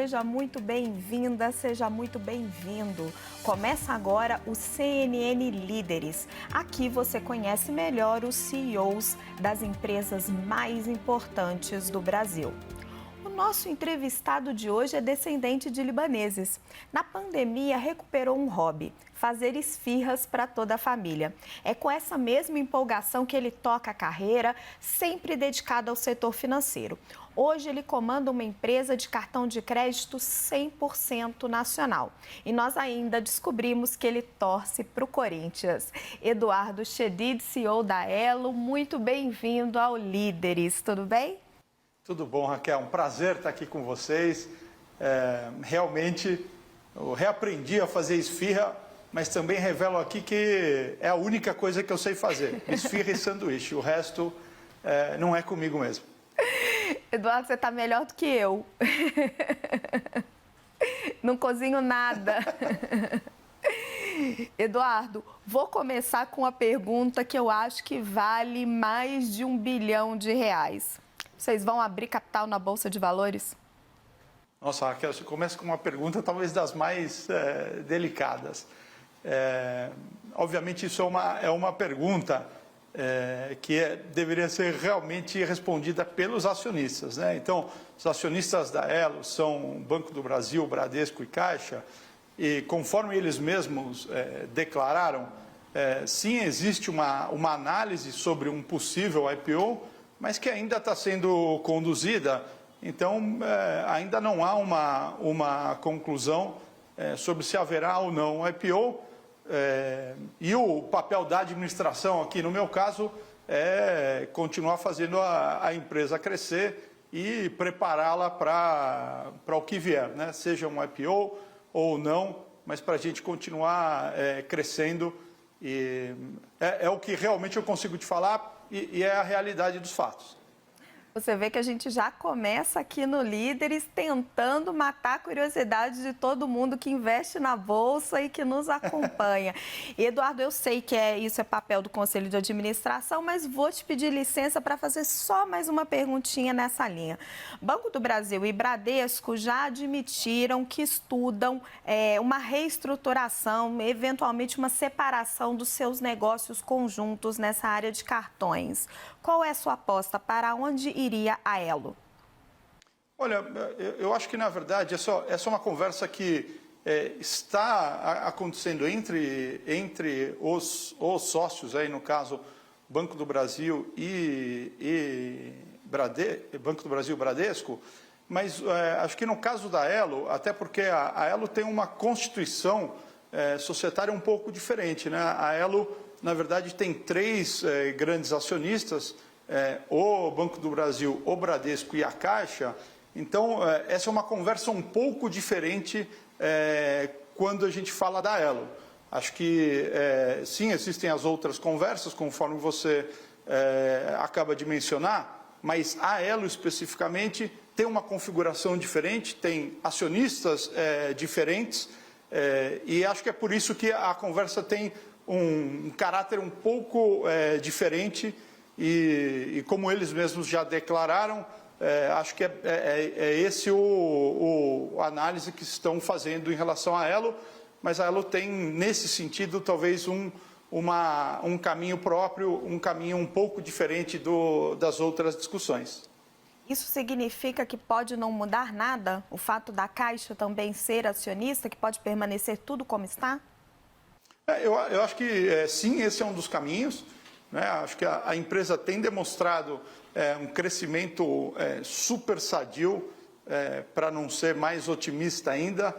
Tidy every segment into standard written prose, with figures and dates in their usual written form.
seja muito bem-vinda, seja muito bem-vindo. Começa agora o CNN Líderes. Aqui você conhece melhor os CEOs das empresas mais importantes do Brasil. O nosso entrevistado de hoje é descendente de libaneses. Na pandemia, recuperou um hobby, fazer esfirras para toda a família. É com essa mesma empolgação que ele toca a carreira, sempre dedicado ao setor financeiro. Hoje ele comanda uma empresa de cartão de crédito 100% nacional. E nós ainda descobrimos que ele torce para o Corinthians. Eduardo Chedid, CEO da Elo, muito bem-vindo ao Líderes, tudo bem? Tudo bom, Raquel? Um prazer estar aqui com vocês. Realmente, eu reaprendi a fazer esfirra, mas também revelo aqui que é a única coisa que eu sei fazer, esfirra e sanduíche. O resto não é comigo mesmo. Eduardo, você está melhor do que eu. Não cozinho nada. Eduardo, vou começar com uma pergunta que eu acho que vale mais de R$1 bilhão. Vocês vão abrir capital na Bolsa de Valores? Nossa, Raquel, você começa com uma pergunta talvez das mais delicadas. Obviamente, isso é uma pergunta que deveria ser realmente respondida pelos acionistas, né? Então, os acionistas da Elo são Banco do Brasil, Bradesco e Caixa, e conforme eles mesmos declararam, sim, existe uma análise sobre um possível IPO, mas que ainda está sendo conduzida, então ainda não há uma conclusão sobre se haverá ou não IPO. E o papel da administração aqui, no meu caso, é continuar fazendo a empresa crescer e prepará-la para o que vier, né? Seja um IPO ou não, mas para a gente continuar crescendo. E é o que realmente eu consigo te falar e é a realidade dos fatos. Você vê que a gente já começa aqui no Líderes tentando matar a curiosidade de todo mundo que investe na Bolsa e que nos acompanha. E, Eduardo, eu sei que isso é papel do Conselho de Administração, mas vou te pedir licença para fazer só mais uma perguntinha nessa linha. Banco do Brasil e Bradesco já admitiram que estudam uma reestruturação, eventualmente uma separação dos seus negócios conjuntos nessa área de cartões. Qual é a sua aposta? Para onde iria a Elo? Olha, eu acho que, na verdade, é só uma conversa que está acontecendo entre os sócios, aí, no caso, Banco do Brasil Banco do Brasil e Bradesco, mas acho que no caso da Elo, até porque a Elo tem uma constituição societária um pouco diferente, né? A Elo, na verdade, tem três grandes acionistas, o Banco do Brasil, o Bradesco e a Caixa. Então, essa é uma conversa um pouco diferente quando a gente fala da Elo. Acho que, sim, existem as outras conversas, conforme você acaba de mencionar, mas a Elo, especificamente, tem uma configuração diferente, tem acionistas diferentes, e acho que é por isso que a conversa tem um caráter um pouco diferente e como eles mesmos já declararam, acho que é esse o análise que estão fazendo em relação à Elo, mas a Elo tem, nesse sentido, talvez um caminho próprio, um caminho um pouco diferente das outras discussões. Isso significa que pode não mudar nada? O fato da Caixa também ser acionista, que pode permanecer tudo como está? Eu acho que, sim, esse é um dos caminhos, né? Acho que a empresa tem demonstrado um crescimento super sadio, para não ser mais otimista ainda,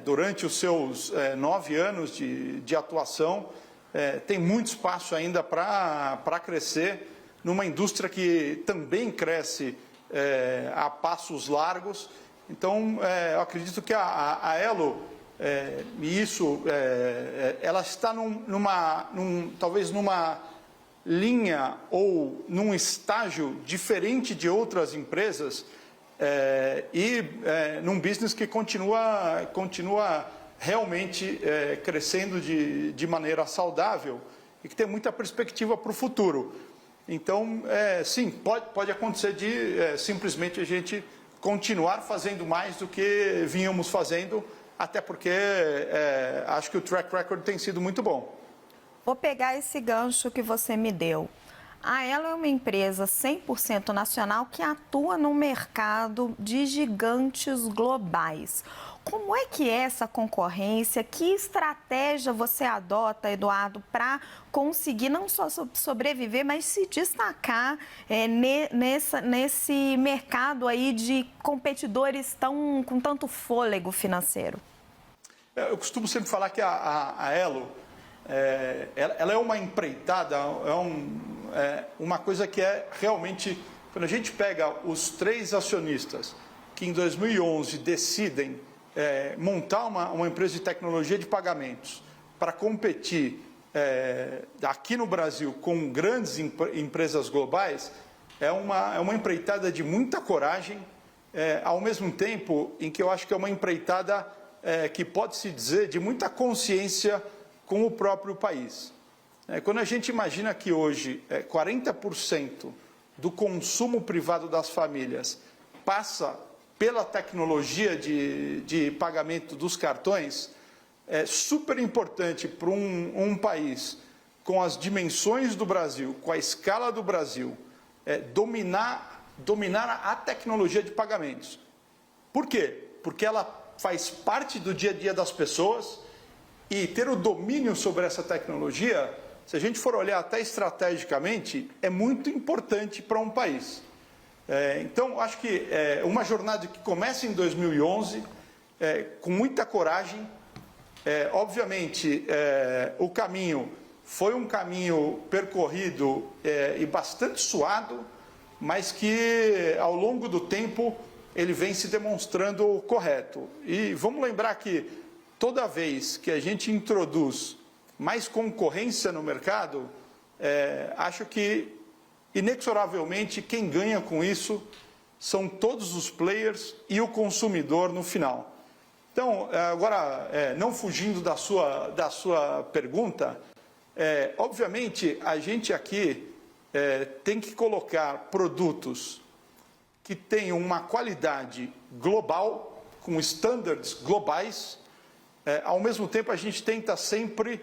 durante os seus 9 anos de atuação. Tem muito espaço ainda para crescer numa indústria que também cresce a passos largos. Então, eu acredito que a Elo, ela está talvez numa linha ou num estágio diferente de outras empresas num business que continua realmente crescendo de maneira saudável e que tem muita perspectiva para o futuro. Então, sim, pode acontecer de simplesmente a gente continuar fazendo mais do que vínhamos fazendo, até porque acho que o track record tem sido muito bom. Vou pegar esse gancho que você me deu. A Elo é uma empresa 100% nacional que atua no mercado de gigantes globais. Como é que é essa concorrência? Que estratégia você adota, Eduardo, para conseguir não só sobreviver, mas se destacar nesse mercado aí de competidores com tanto fôlego financeiro? Eu costumo sempre falar que a Elo, ela é uma empreitada, uma coisa que é realmente... Quando a gente pega os 3 acionistas que em 2011 decidem montar uma empresa de tecnologia de pagamentos para competir aqui no Brasil com grandes empresas globais, é uma empreitada de muita coragem, ao mesmo tempo em que eu acho que é uma empreitada que pode-se dizer de muita consciência com o próprio país. Quando a gente imagina que hoje 40% do consumo privado das famílias passa pela tecnologia de pagamento dos cartões, é super importante para um país com as dimensões do Brasil, com a escala do Brasil, dominar a tecnologia de pagamentos. Por quê? Porque ela faz parte do dia a dia das pessoas e ter o domínio sobre essa tecnologia, se a gente for olhar até estrategicamente, é muito importante para um país. Então, acho que uma jornada que começa em 2011, com muita coragem. Obviamente, o caminho foi um caminho percorrido e bastante suado, mas que, ao longo do tempo, ele vem se demonstrando correto. E vamos lembrar que toda vez que a gente introduz mais concorrência no mercado, acho que, inexoravelmente, quem ganha com isso são todos os players e o consumidor no final. Então, agora, não fugindo da sua pergunta, obviamente, a gente aqui tem que colocar produtos que tenham uma qualidade global, com standards globais. Ao mesmo tempo, a gente tenta sempre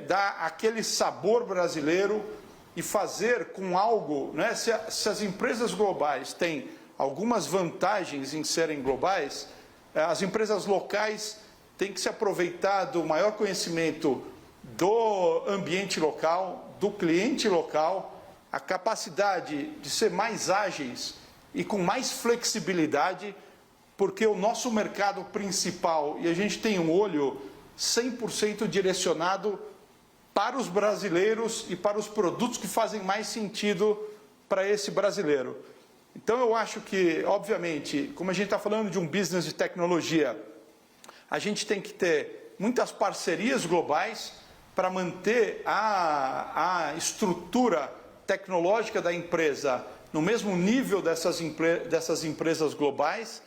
dar aquele sabor brasileiro e fazer com algo, né? Se as empresas globais têm algumas vantagens em serem globais, as empresas locais têm que se aproveitar do maior conhecimento do ambiente local, do cliente local, a capacidade de ser mais ágeis e com mais flexibilidade, porque o nosso mercado principal, e a gente tem um olho 100% direcionado para os brasileiros e para os produtos que fazem mais sentido para esse brasileiro. Então, eu acho que, obviamente, como a gente está falando de um business de tecnologia, a gente tem que ter muitas parcerias globais para manter a estrutura tecnológica da empresa no mesmo nível dessas empresas globais,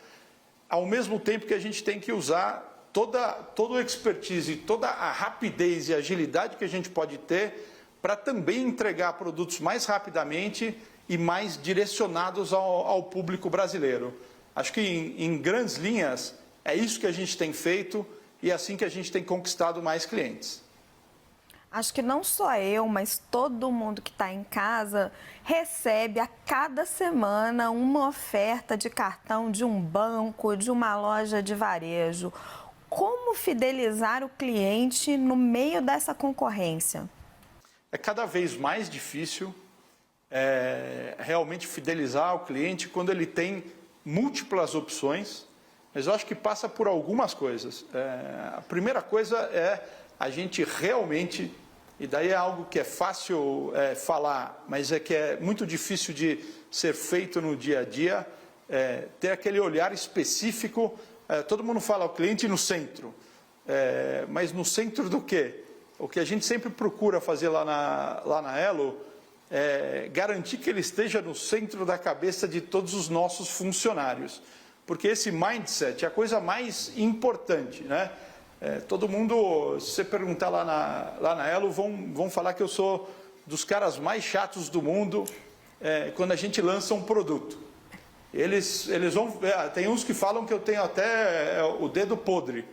ao mesmo tempo que a gente tem que usar todo o expertise, toda a rapidez e agilidade que a gente pode ter para também entregar produtos mais rapidamente e mais direcionados ao público brasileiro. Acho que, em grandes linhas, é isso que a gente tem feito e é assim que a gente tem conquistado mais clientes. Acho que não só eu, mas todo mundo que está em casa recebe a cada semana uma oferta de cartão de um banco, de uma loja de varejo. Como fidelizar o cliente no meio dessa concorrência? É cada vez mais difícil realmente fidelizar o cliente quando ele tem múltiplas opções, mas eu acho que passa por algumas coisas. A primeira coisa é a gente realmente, e daí é algo que é fácil falar, mas que é muito difícil de ser feito no dia a dia, ter aquele olhar específico. Todo mundo fala o cliente no centro, mas no centro do quê? O que a gente sempre procura fazer lá na Elo é garantir que ele esteja no centro da cabeça de todos os nossos funcionários, porque esse mindset é a coisa mais importante, né? Todo mundo, se você perguntar lá na Elo, vão falar que eu sou dos caras mais chatos do mundo quando a gente lança um produto. eles vão... tem uns que falam que eu tenho até o dedo podre,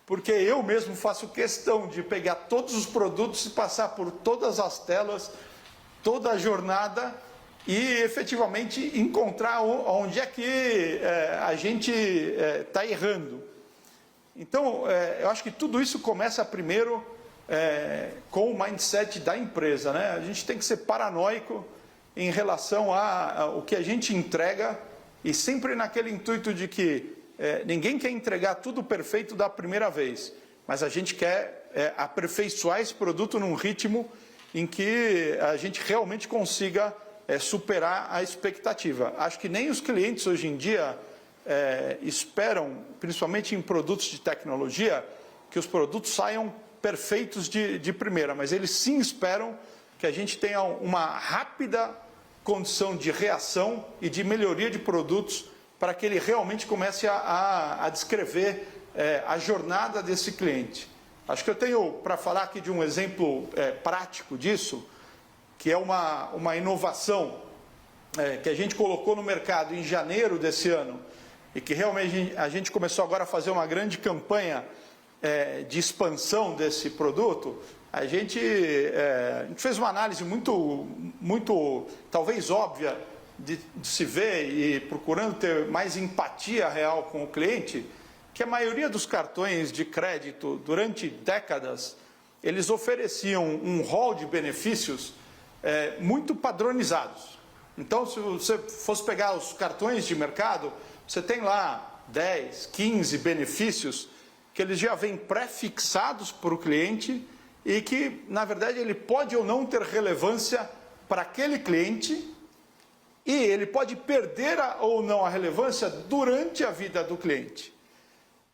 porque eu mesmo faço questão de pegar todos os produtos e passar por todas as telas, toda a jornada e efetivamente encontrar onde é que a gente está errando. Então, eu acho que tudo isso começa primeiro com o mindset da empresa, né? A gente tem que ser paranoico em relação ao que a gente entrega e sempre naquele intuito de que ninguém quer entregar tudo perfeito da primeira vez, mas a gente quer aperfeiçoar esse produto num ritmo em que a gente realmente consiga superar a expectativa. Acho que nem os clientes hoje em dia esperam, principalmente em produtos de tecnologia, que os produtos saiam perfeitos de primeira, mas eles sim esperam que a gente tenha uma rápida condição de reação e de melhoria de produtos para que ele realmente comece a descrever a jornada desse cliente. Acho que eu tenho para falar aqui de um exemplo prático disso, que é uma inovação que a gente colocou no mercado em janeiro desse ano e que realmente a gente começou agora a fazer uma grande campanha de expansão desse produto. A gente fez uma análise muito talvez óbvia de se ver e procurando ter mais empatia real com o cliente, que a maioria dos cartões de crédito, durante décadas, eles ofereciam um rol de benefícios muito padronizados. Então, se você fosse pegar os cartões de mercado, você tem lá 10, 15 benefícios que eles já vêm pré-fixados para o cliente e que, na verdade, ele pode ou não ter relevância para aquele cliente e ele pode perder ou não a relevância durante a vida do cliente.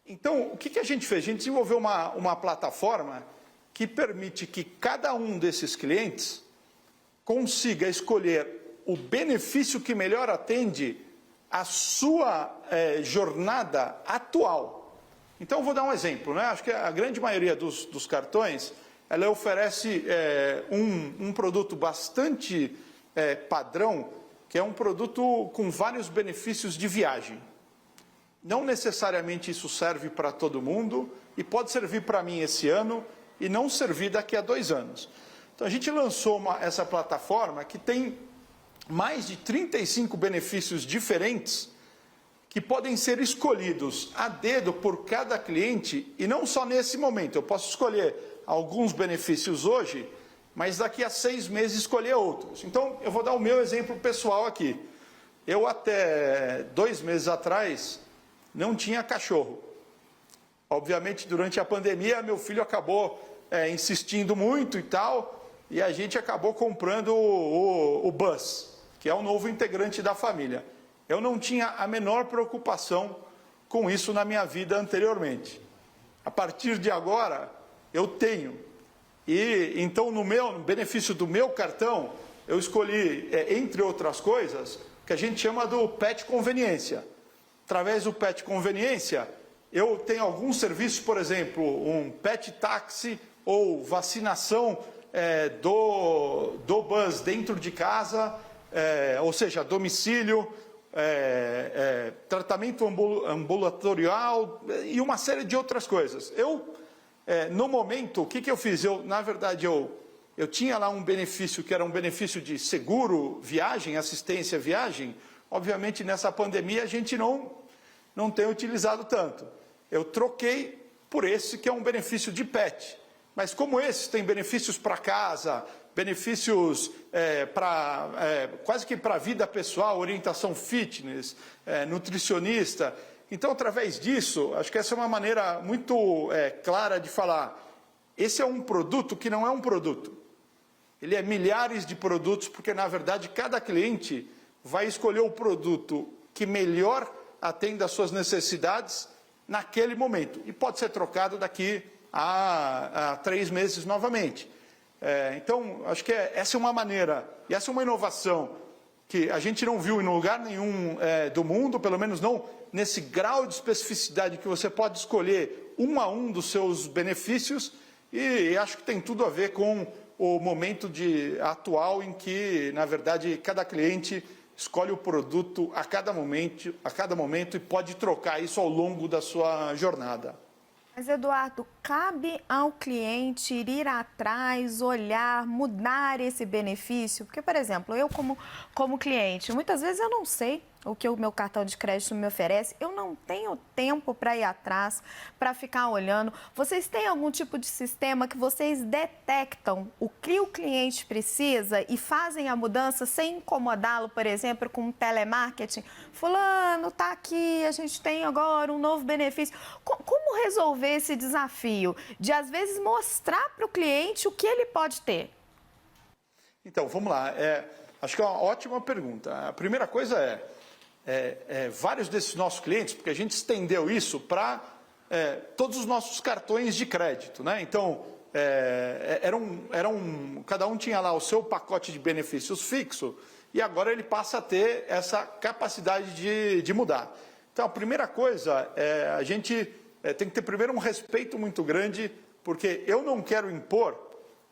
Então, o que a gente fez? A gente desenvolveu uma plataforma que permite que cada um desses clientes consiga escolher o benefício que melhor atende a sua jornada atual. Então, eu vou dar um exemplo, né? Acho que a grande maioria dos cartões, ela oferece um produto bastante padrão, que é um produto com vários benefícios de viagem. Não necessariamente isso serve para todo mundo e pode servir para mim esse ano e não servir daqui a 2 anos. Então, a gente lançou essa plataforma que tem mais de 35 benefícios diferentes que podem ser escolhidos a dedo por cada cliente e não só nesse momento. Eu posso escolher alguns benefícios hoje, mas daqui a 6 meses escolher outros. Então, eu vou dar o meu exemplo pessoal aqui. Eu até 2 meses atrás não tinha cachorro. Obviamente, durante a pandemia, meu filho acabou insistindo muito e tal, e a gente acabou comprando o Buzz, que é o novo integrante da família. Eu não tinha a menor preocupação com isso na minha vida anteriormente. A partir de agora, eu tenho. E então, no benefício do meu cartão, eu escolhi, entre outras coisas, o que a gente chama do Pet Conveniência. Através do Pet Conveniência, eu tenho alguns serviços, por exemplo, um Pet Táxi ou vacinação do Buzz dentro de casa, ou seja, domicílio, tratamento ambulatorial e uma série de outras coisas. No momento, o que eu fiz? Na verdade, eu tinha lá um benefício que era um benefício de seguro, viagem, assistência, viagem. Obviamente, nessa pandemia, a gente não tem utilizado tanto. Eu troquei por esse que é um benefício de pet. Mas como esse tem benefícios para casa, benefícios quase que para a vida pessoal, orientação fitness, nutricionista. Então, através disso, acho que essa é uma maneira muito clara de falar. Esse é um produto que não é um produto. Ele é milhares de produtos, porque, na verdade, cada cliente vai escolher o produto que melhor atenda às suas necessidades naquele momento. E pode ser trocado daqui a 3 meses novamente. Então, acho que essa é uma maneira, e essa é uma inovação que a gente não viu em lugar nenhum do mundo, pelo menos não nesse grau de especificidade que você pode escolher um a um dos seus benefícios, e acho que tem tudo a ver com o momento atual em que, na verdade, cada cliente escolhe o produto a cada momento e pode trocar isso ao longo da sua jornada. Mas, Eduardo, cabe ao cliente ir atrás, olhar, mudar esse benefício? Porque, por exemplo, eu como cliente, muitas vezes eu não sei o que o meu cartão de crédito me oferece, eu não tenho tempo para ir atrás, para ficar olhando. Vocês têm algum tipo de sistema que vocês detectam o que o cliente precisa e fazem a mudança sem incomodá-lo, por exemplo, com um telemarketing? Fulano, tá aqui, a gente tem agora um novo benefício. Como resolver esse desafio de, às vezes, mostrar para o cliente o que ele pode ter? Então, vamos lá. Acho que é uma ótima pergunta. A primeira coisa vários desses nossos clientes, porque a gente estendeu isso para todos os nossos cartões de crédito, né? Então, cada um tinha lá o seu pacote de benefícios fixo e agora ele passa a ter essa capacidade de mudar. Então, a primeira coisa a gente tem que ter primeiro um respeito muito grande, porque eu não quero impor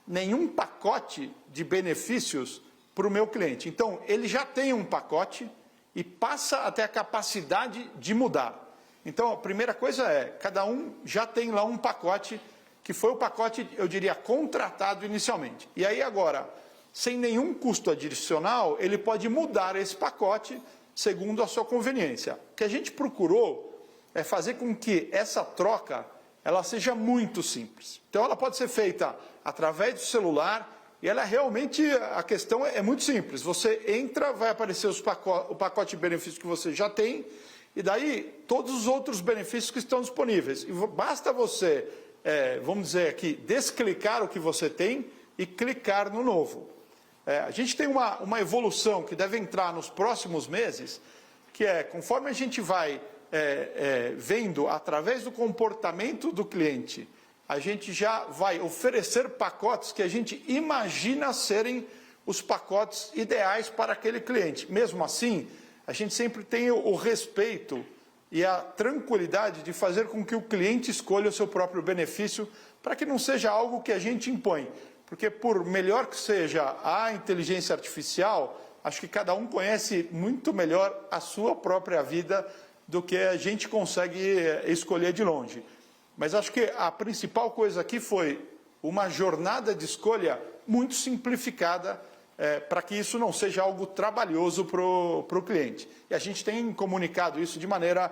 nenhum pacote de benefícios para o meu cliente. Então, ele já tem um pacote e passa a ter a capacidade de mudar. Então, a primeira coisa cada um já tem lá um pacote, que foi o pacote, eu diria, contratado inicialmente. E aí agora, sem nenhum custo adicional, ele pode mudar esse pacote segundo a sua conveniência. O que a gente procurou é fazer com que essa troca ela seja muito simples. Então, ela pode ser feita através do celular. E ela realmente, a questão é muito simples. Você entra, vai aparecer o pacote de benefícios que você já tem, e daí todos os outros benefícios que estão disponíveis. E basta você, vamos dizer aqui, desclicar o que você tem e clicar no novo. A gente tem uma evolução que deve entrar nos próximos meses, que conforme a gente vai vendo através do comportamento do cliente, a gente já vai oferecer pacotes que a gente imagina serem os pacotes ideais para aquele cliente. Mesmo assim, a gente sempre tem o respeito e a tranquilidade de fazer com que o cliente escolha o seu próprio benefício, para que não seja algo que a gente impõe. Porque por melhor que seja a inteligência artificial, acho que cada um conhece muito melhor a sua própria vida do que a gente consegue escolher de longe. Mas acho que a principal coisa aqui foi uma jornada de escolha muito simplificada para que isso não seja algo trabalhoso para o cliente. E a gente tem comunicado isso de maneira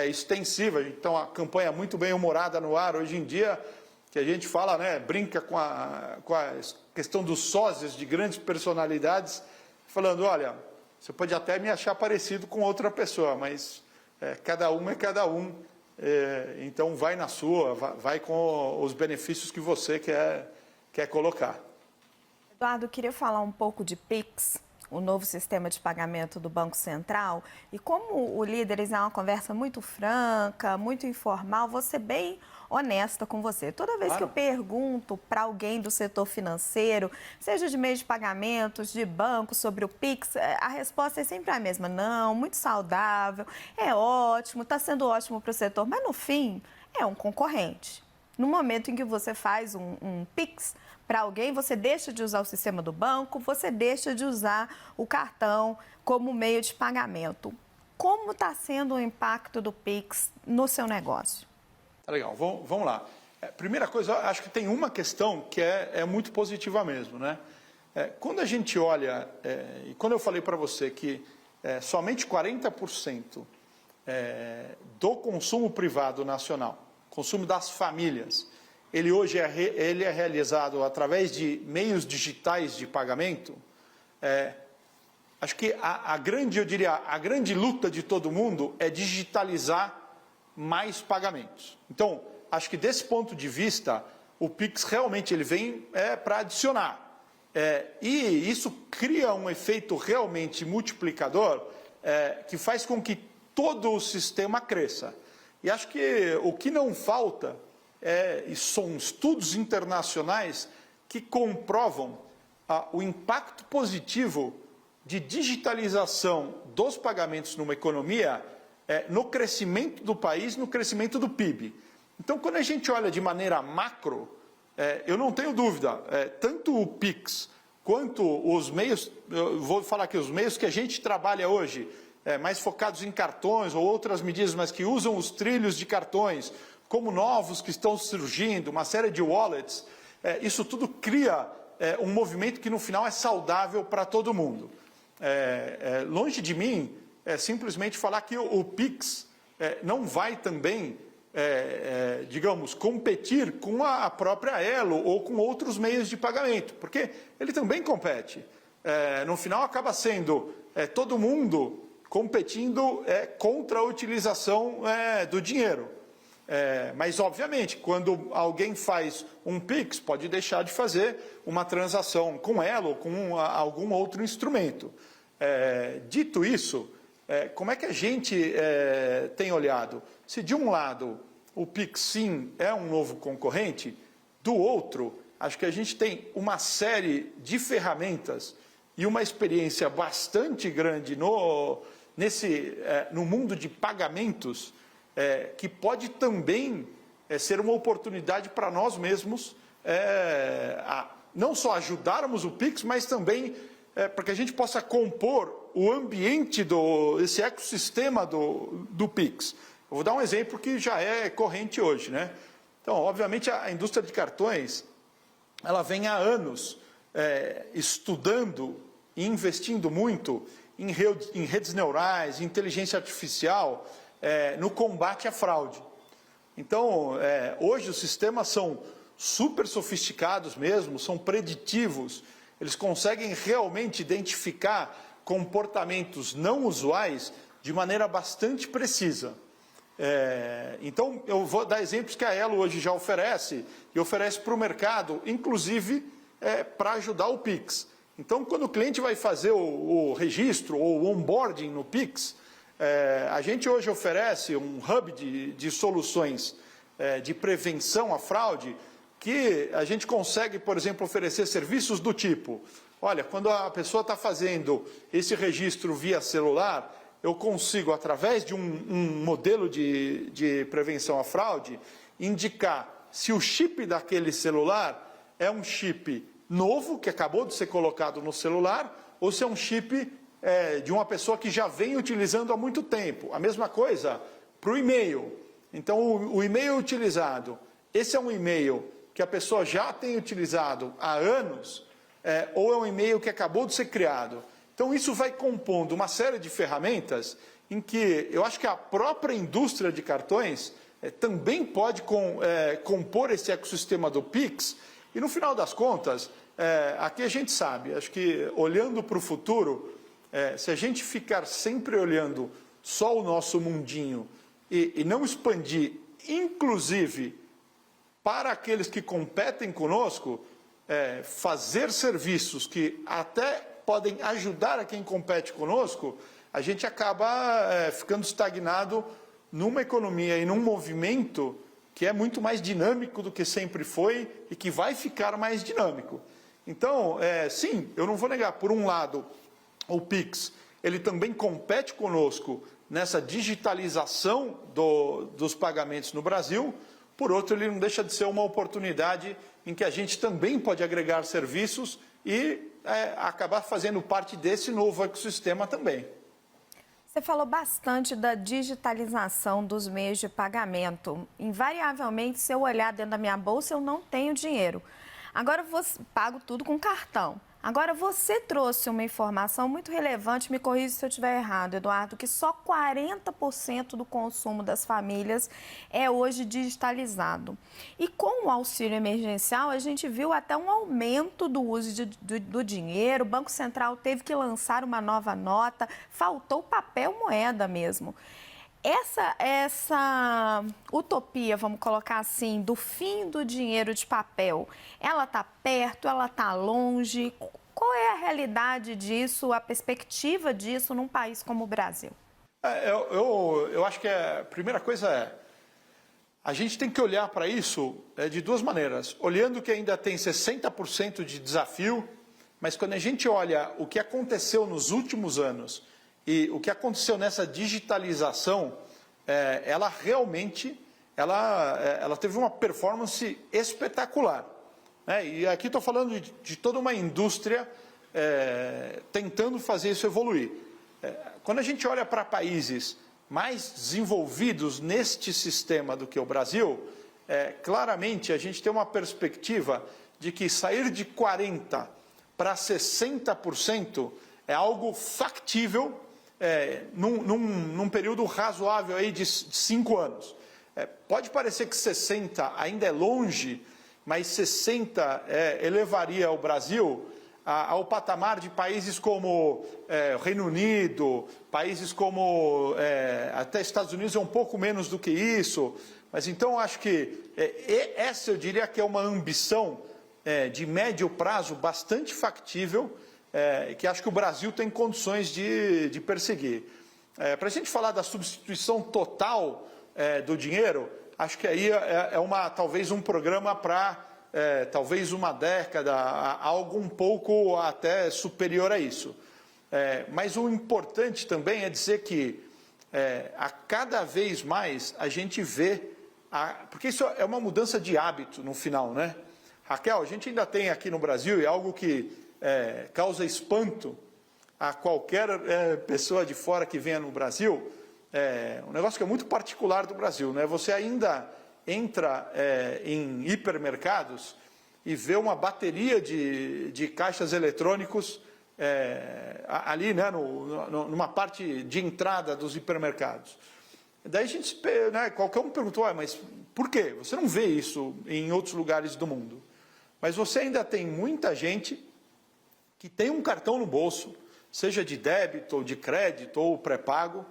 extensiva. Então, a campanha é muito bem humorada no ar hoje em dia, que a gente fala, brinca com a questão dos sósias de grandes personalidades, falando, olha, você pode até me achar parecido com outra pessoa, mas cada um é cada um. Então, vai na sua, vai com os benefícios que você quer colocar. Eduardo, eu queria falar um pouco de Pix, o novo sistema de pagamento do Banco Central. E como o Líderes é uma conversa muito franca, muito informal, vou ser bem honesta com você. Toda vez que eu pergunto para alguém do setor financeiro, seja de meio de pagamentos, de banco, sobre o Pix, a resposta é sempre a mesma. Não, muito saudável, é ótimo, está sendo ótimo para o setor, mas no fim é um concorrente. No momento em que você faz um Pix para alguém, você deixa de usar o sistema do banco, você deixa de usar o cartão como meio de pagamento. Como está sendo o impacto do Pix no seu negócio? Tá legal, vamos lá. Primeira coisa, acho que tem uma questão que é muito positiva mesmo, né? Quando a gente olha, e quando eu falei para você que somente 40% do consumo privado nacional, consumo das famílias, ele hoje ele é realizado através de meios digitais de pagamento, acho que eu diria, a grande luta de todo mundo é digitalizar mais pagamentos. Então, acho que desse ponto de vista, o Pix realmente ele vem para adicionar. E isso cria um efeito realmente multiplicador que faz com que todo o sistema cresça. E acho que o que não falta são estudos internacionais que comprovam o impacto positivo de digitalização dos pagamentos numa economia no crescimento do país, no crescimento do PIB. Então, quando a gente olha de maneira macro, eu não tenho dúvida, tanto o Pix quanto os meios, eu vou falar aqui, os meios que a gente trabalha hoje, mais focados em cartões ou outras medidas, mas que usam os trilhos de cartões, como novos que estão surgindo, uma série de wallets, isso tudo cria um movimento que no final é saudável para todo mundo. Longe de mim simplesmente falar que o Pix não vai também, digamos, competir com a própria Elo ou com outros meios de pagamento, porque ele também compete. No final acaba sendo todo mundo competindo contra a utilização do dinheiro. Mas, obviamente, quando alguém faz um Pix, pode deixar de fazer uma transação com ela ou com algum outro instrumento. Dito isso, como é que a gente tem olhado? Se, de um lado, o Pix, sim, é um novo concorrente, do outro, acho que a gente tem uma série de ferramentas e uma experiência bastante grande no mundo de pagamentos, que pode também ser uma oportunidade para nós mesmos, não só ajudarmos o Pix, mas também para que a gente possa compor o ambiente esse ecossistema do Pix. Eu vou dar um exemplo que já é corrente hoje, né? Então, obviamente, a indústria de cartões, ela vem há anos estudando e investindo muito em redes neurais, em inteligência artificial, no combate à fraude. Então, hoje os sistemas são super sofisticados mesmo, são preditivos, eles conseguem realmente identificar comportamentos não usuais de maneira bastante precisa. Então, eu vou dar exemplos que a Elo hoje já oferece, e oferece para o mercado, inclusive para ajudar o Pix. Então, quando o cliente vai fazer o registro ou o onboarding no Pix, a gente hoje oferece um hub de soluções de prevenção à fraude, que a gente consegue, por exemplo, oferecer serviços do tipo, olha, quando a pessoa está fazendo esse registro via celular, eu consigo, através de um modelo de prevenção à fraude, indicar se o chip daquele celular é um chip novo, que acabou de ser colocado no celular, ou se é um chip de uma pessoa que já vem utilizando há muito tempo. A mesma coisa para o e-mail. Então, o e-mail utilizado, esse é um e-mail que a pessoa já tem utilizado há anos, ou é um e-mail que acabou de ser criado. Então, isso vai compondo uma série de ferramentas em que eu acho que a própria indústria de cartões também pode compor esse ecossistema do Pix. E, no final das contas, aqui a gente sabe, acho que olhando para o futuro, se a gente ficar sempre olhando só o nosso mundinho e não expandir, inclusive, para aqueles que competem conosco, fazer serviços que até podem ajudar a quem compete conosco, a gente acaba ficando estagnado numa economia e num movimento que é muito mais dinâmico do que sempre foi e que vai ficar mais dinâmico. Então, sim, eu não vou negar, por um lado, o Pix, ele também compete conosco nessa digitalização dos pagamentos no Brasil. Por outro, ele não deixa de ser uma oportunidade em que a gente também pode agregar serviços e acabar fazendo parte desse novo ecossistema também. Você falou bastante da digitalização dos meios de pagamento. Invariavelmente, se eu olhar dentro da minha bolsa, eu não tenho dinheiro. Agora, eu pago tudo com cartão. Agora, você trouxe uma informação muito relevante, me corrija se eu estiver errado, Eduardo, que só 40% do consumo das famílias é hoje digitalizado. E com o auxílio emergencial, a gente viu até um aumento do uso do dinheiro, o Banco Central teve que lançar uma nova nota, faltou papel moeda mesmo. Essa utopia, vamos colocar assim, do fim do dinheiro de papel, ela está perto, ela está longe? Qual é a realidade disso, a perspectiva disso num país como o Brasil? Eu acho que a primeira coisa a gente tem que olhar para isso de duas maneiras. Olhando que ainda tem 60% de desafio, mas quando a gente olha o que aconteceu nos últimos anos, e o que aconteceu nessa digitalização, ela realmente ela teve uma performance espetacular. né? E aqui estou falando de toda uma indústria tentando fazer isso evoluir. Quando a gente olha para países mais desenvolvidos neste sistema do que o Brasil, claramente a gente tem uma perspectiva de que sair de 40% para 60% é algo factível num período razoável aí de 5 anos. Pode parecer que 60 ainda é longe, mas 60 elevaria o Brasil ao patamar de países como Reino Unido, países como até Estados Unidos é um pouco menos do que isso. Mas então acho que essa eu diria que é uma ambição de médio prazo bastante factível, que acho que o Brasil tem condições de perseguir. Para a gente falar da substituição total do dinheiro, acho que aí talvez um programa para talvez uma década, algo um pouco até superior a isso. Mas o importante também é dizer que a cada vez mais a gente vê, porque isso é uma mudança de hábito no final, né? Raquel, a gente ainda tem aqui no Brasil, e algo que causa espanto a qualquer pessoa de fora que venha no Brasil, um negócio que é muito particular do Brasil, né? Você ainda entra em hipermercados e vê uma bateria de caixas eletrônicos ali, né, numa parte de entrada dos hipermercados. Daí a gente, né, qualquer um perguntou, mas por quê? Você não vê isso em outros lugares do mundo. Mas você ainda tem muita gente que tem um cartão no bolso, seja de débito ou de crédito ou pré-pago,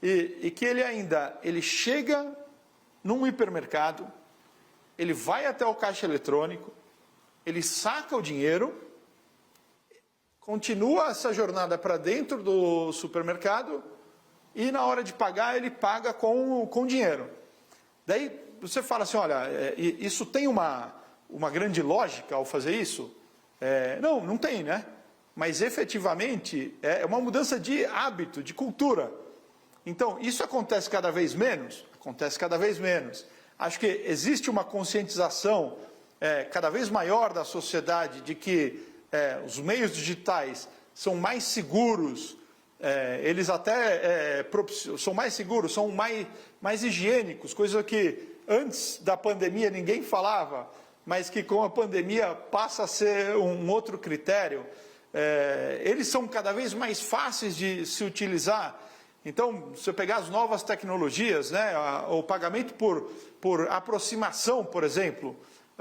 e que ele chega num hipermercado, ele vai até o caixa eletrônico, ele saca o dinheiro, continua essa jornada para dentro do supermercado e na hora de pagar ele paga com dinheiro. Daí você fala assim, olha, isso tem uma grande lógica ao fazer isso? Não tem, né? Mas efetivamente é uma mudança de hábito, de cultura. Então, isso acontece cada vez menos? Acontece cada vez menos. Acho que existe uma conscientização cada vez maior da sociedade de que os meios digitais são mais seguros, eles até são mais seguros, são mais higiênicos, coisa que antes da pandemia ninguém falava, mas que com a pandemia passa a ser um outro critério. Eles são cada vez mais fáceis de se utilizar. Então, se eu pegar as novas tecnologias, né, o pagamento por aproximação, por exemplo,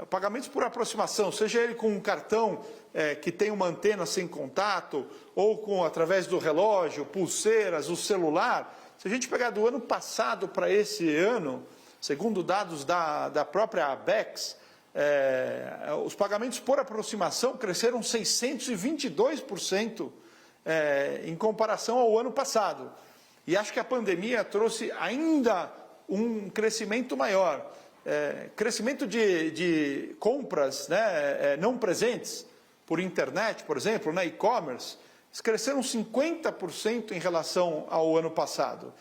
pagamentos por aproximação, seja ele com um cartão que tem uma antena sem contato, ou através do relógio, pulseiras, o celular, se a gente pegar do ano passado para esse ano, segundo dados da própria ABECS, os pagamentos por aproximação cresceram 622% em comparação ao ano passado. E acho que a pandemia trouxe ainda um crescimento maior. Crescimento de compras, né, não presentes, por internet, por exemplo, na e-commerce, cresceram 50% em relação ao ano passado.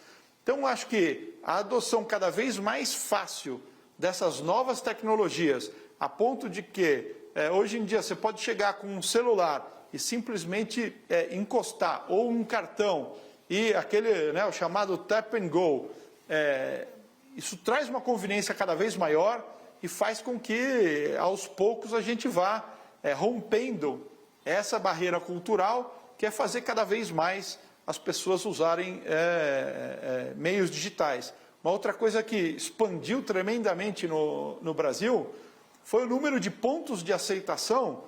Então, acho que a adoção cada vez mais fácil dessas novas tecnologias, a ponto de que hoje em dia você pode chegar com um celular e simplesmente encostar, ou um cartão, e aquele, né, o chamado tap and go, isso traz uma conveniência cada vez maior e faz com que, aos poucos, a gente vá rompendo essa barreira cultural, que é fazer cada vez mais as pessoas usarem meios digitais. Uma outra coisa que expandiu tremendamente no Brasil foi o número de pontos de aceitação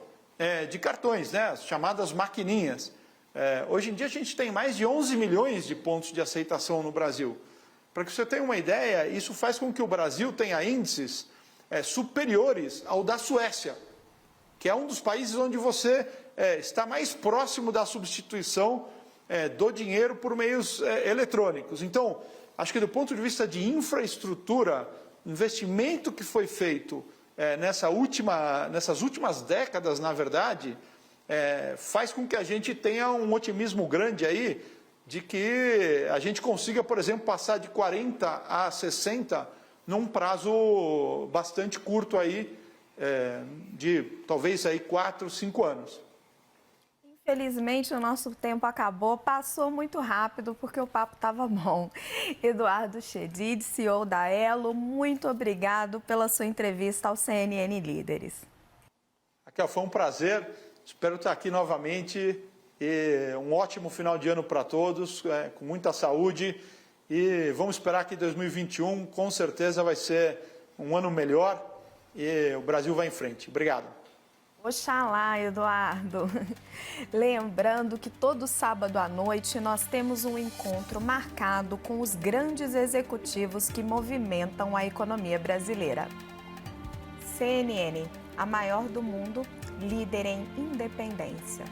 de cartões, né, as chamadas maquininhas. Hoje em dia a gente tem mais de 11 milhões de pontos de aceitação no Brasil. Para que você tenha uma ideia, isso faz com que o Brasil tenha índices superiores ao da Suécia, que é um dos países onde você está mais próximo da substituição do dinheiro por meios eletrônicos. Então, acho que do ponto de vista de infraestrutura, investimento que foi feito nessas últimas décadas, na verdade, faz com que a gente tenha um otimismo grande aí de que a gente consiga, por exemplo, passar de 40 a 60 num prazo bastante curto aí, de talvez aí 4, 5 anos. Infelizmente, o nosso tempo acabou, passou muito rápido porque o papo estava bom. Eduardo Chedid, CEO da Elo, muito obrigado pela sua entrevista ao CNN Líderes. Raquel, foi um prazer, espero estar aqui novamente e um ótimo final de ano para todos, com muita saúde e vamos esperar que 2021 com certeza vai ser um ano melhor e o Brasil vai em frente. Obrigado. Oxalá, Eduardo. Lembrando que todo sábado à noite nós temos um encontro marcado com os grandes executivos que movimentam a economia brasileira. CNN, a maior do mundo, líder em independência.